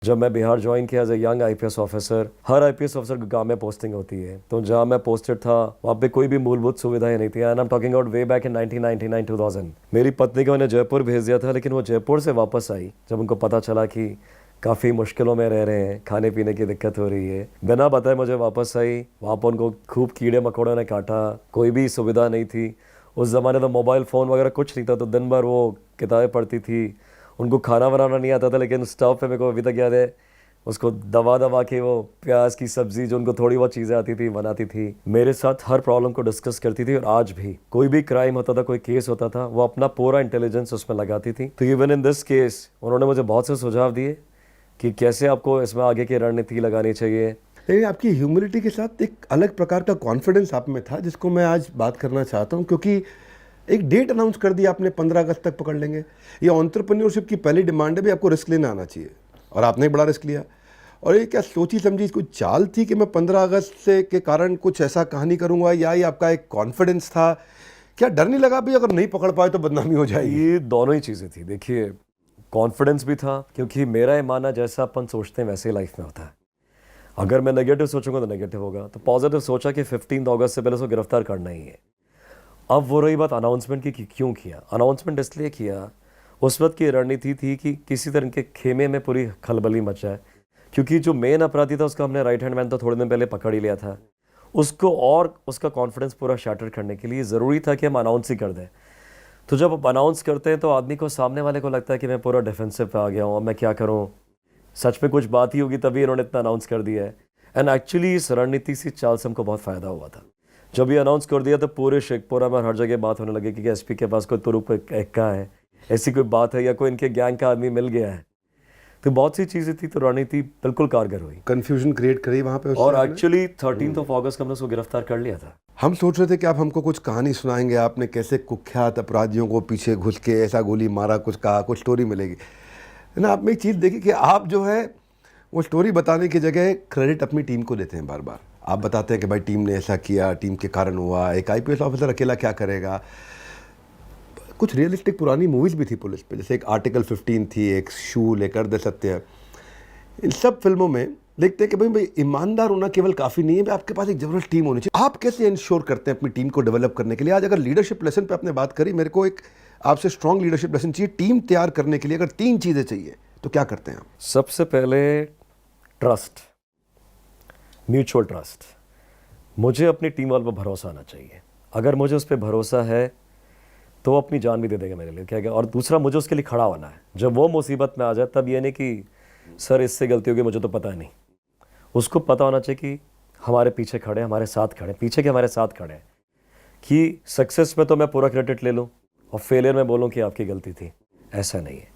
जब मैं बिहार ज्वाइन किया as a young IPS officer, हर आईपीएस ऑफिसर के गांव में पोस्टिंग होती है, तो जहाँ मैं पोस्टेड था वहाँ पे कोई भी मूलभूत सुविधाएं नहीं थी। And I am talking about way back in 1999 2000। मेरी पत्नी को मैंने जयपुर भेज दिया था, लेकिन वो जयपुर से वापस आई जब उनको पता चला कि काफ़ी मुश्किलों में रह रहे हैं, खाने पीने की दिक्कत हो रही है। बिना बताए मुझे वापस आई, वहाँ पर उनको खूब कीड़े मकोड़ों ने काटा, कोई भी सुविधा नहीं थी। उस ज़माने में मोबाइल फ़ोन वगैरह कुछ नहीं था, तो दिन भर वो किताबें पढ़ती थी। उनको खाना बनाना नहीं आता था, लेकिन स्टोव पे मेरे को अभी तक याद है, उसको दबा दबा के वो प्याज की सब्ज़ी, जो उनको थोड़ी बहुत चीज़ें आती थी, बनाती थी। मेरे साथ हर प्रॉब्लम को डिस्कस करती थी, और आज भी कोई भी क्राइम होता था, कोई केस होता था, वो अपना पूरा इंटेलिजेंस उसमें लगाती थी। तो इवन इन दिस केस उन्होंने मुझे बहुत से सुझाव दिए कि कैसे आपको इसमें आगे की रणनीति लगानी चाहिए। लेकिन आपकी ह्यूमिलिटी के साथ एक अलग प्रकार का कॉन्फिडेंस आप में था, जिसको मैं आज बात करना चाहता हूँ, क्योंकि एक डेट अनाउंस कर दी आपने, 15 अगस्त तक पकड़ लेंगे। ये एंटरप्रेन्योरशिप की पहली डिमांड है भी, आपको रिस्क लेना आना चाहिए, और आपने एक बड़ा रिस्क लिया। और ये क्या सोची समझी कोई चाल थी कि मैं 15 अगस्त से के कारण कुछ ऐसा कहानी करूँगा, या ये आपका एक कॉन्फिडेंस था? क्या डर नहीं लगा भी अगर नहीं पकड़ पाए तो बदनामी हो जाएगी? ये दोनों ही चीज़ें थी। देखिए, कॉन्फिडेंस भी था, क्योंकि मेरा ये मानना जैसा अपन सोचते हैं वैसे ही लाइफ में होता है। अगर मैं नेगेटिव सोचूंगा तो नेगेटिव होगा। तो पॉजिटिव सोचा कि 15 अगस्त से पहले उसको गिरफ्तार करना ही है। अब वो रही बात अनाउंसमेंट की कि क्यों किया। अनाउंसमेंट इसलिए किया, उस वक्त की रणनीति थी कि किसी तरह के खेमे में पूरी खलबली मच जाए, क्योंकि जो मेन अपराधी था उसका हमने राइट हैंड मैन तो थोड़े दिन पहले पकड़ ही लिया था। उसको और उसका कॉन्फिडेंस पूरा शैटर करने के लिए ज़रूरी था कि हम अनाउंस ही कर दें। तो जब आप अनाउंस करते हैं तो आदमी को, सामने वाले को लगता है कि मैं पूरा डिफेंसिव पे आ गया हूँ, अब मैं क्या करूँ, सच में कुछ बात ही होगी तभी इन्होंने इतना अनाउंस कर दिया है। एंड एक्चुअली इस रणनीति से चाल से हमको बहुत फ़ायदा हुआ था। जब ये अनाउंस कर दिया तो पूरे शेखपुरा में हर जगह बात होने लगी कि एसपी के पास कोई तुरुप एक्का है, ऐसी कोई बात है, या कोई इनके गैंग का आदमी मिल गया है। तो बहुत सी चीज़ें थी, तो रणनीति बिल्कुल कारगर हुई। कंफ्यूजन क्रिएट करी वहाँ पे, और एक्चुअली 13 अगस्त को हमने उसको गिरफ्तार कर लिया था। हम सोच रहे थे कि आप हमको कुछ कहानी सुनाएंगे, आपने कैसे कुख्यात अपराधियों को पीछे घुस के ऐसा गोली मारा, कुछ कहा, कुछ स्टोरी मिलेगी, है ना। आप में एक चीज़ देखिए कि आप जो है वो स्टोरी बताने की जगह क्रेडिट अपनी टीम को देते हैं। बार बार आप बताते हैं कि भाई टीम ने ऐसा किया, टीम के कारण हुआ, एक आईपीएस ऑफिसर अकेला क्या करेगा। कुछ रियलिस्टिक पुरानी मूवीज़ भी थी पुलिस पे, जैसे एक आर्टिकल 15 थी, एक शूल, एक अर्ध सत्य। इन सब फिल्मों में देखते हैं कि भाई ईमानदार होना केवल काफ़ी नहीं है, आपके पास एक ज़बरदस्त टीम होनी चाहिए। आप कैसे इंश्योर करते हैं अपनी टीम को डेवलप करने के लिए? आज अगर लीडरशिप लेसन पे आपने बात करी, मेरे को एक आपसे स्ट्रॉन्ग लीडरशिप लेसन चाहिए। टीम तैयार करने के लिए अगर 3 चीज़ें चाहिए तो क्या करते हैं आप? सबसे पहले ट्रस्ट, म्यूचुअल ट्रस्ट। मुझे अपनी टीम वालों पर भरोसा आना चाहिए। अगर मुझे उस पर भरोसा है तो वो अपनी जान भी दे देगा मेरे लिए, क्या। और दूसरा, मुझे उसके लिए खड़ा होना है। जब वो मुसीबत में आ जाए तब ये नहीं कि सर इससे गलती होगी, मुझे तो पता नहीं। उसको पता होना चाहिए कि हमारे पीछे खड़े, हमारे साथ खड़े, पीछे के हमारे साथ खड़े, कि सक्सेस में तो मैं पूरा क्रेडिट ले लूँ और फेलियर में बोलूँ कि आपकी गलती थी। ऐसा नहीं है।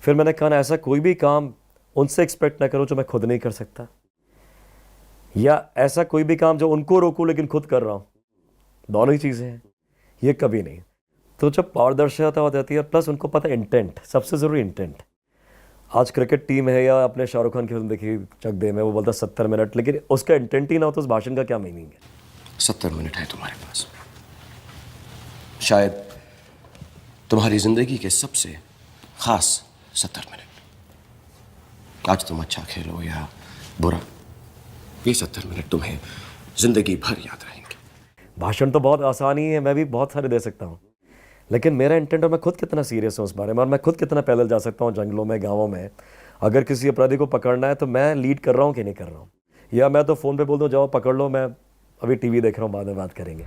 फिर मैंने कहा ना, ऐसा कोई भी काम उनसे एक्सपेक्ट ना करो जो मैं खुद नहीं कर सकता, या ऐसा कोई भी काम जो उनको रोकूं लेकिन खुद कर रहा हूं। दोनों ही चीज़ें हैं, ये कभी नहीं। तो जब पारदर्शिता हो जाती है, प्लस उनको पता है इंटेंट, सबसे ज़रूरी इंटेंट। आज क्रिकेट टीम है, या अपने शाहरुख खान की फिल्म देखी चक दे में, वो बोलता 70 मिनट, लेकिन उसका इंटेंट ही ना हो तो उस भाषण का क्या मीनिंग है। 70 मिनट है तुम्हारे पास, शायद तुम्हारी जिंदगी के सबसे खास 70 मिनट। आज तुम अच्छा खेलो या बुरा, ये 70 मिनट तुम्हें जिंदगी भर याद रहेंगे। भाषण तो बहुत आसान ही है, मैं भी बहुत सारे दे सकता हूँ, लेकिन मेरा इंटेंट, और मैं खुद कितना सीरियस हूँ उस बारे में, और मैं खुद कितना पैदल जा सकता हूँ जंगलों में, गाँवों में। अगर किसी अपराधी को पकड़ना है तो मैं लीड कर रहा हूँ कि नहीं कर रहा हूँ, या मैं तो फ़ोन पे बोल दूँ जाओ पकड़ लो, मैं अभी टीवी देख रहा हूँ, बाद में बात करेंगे।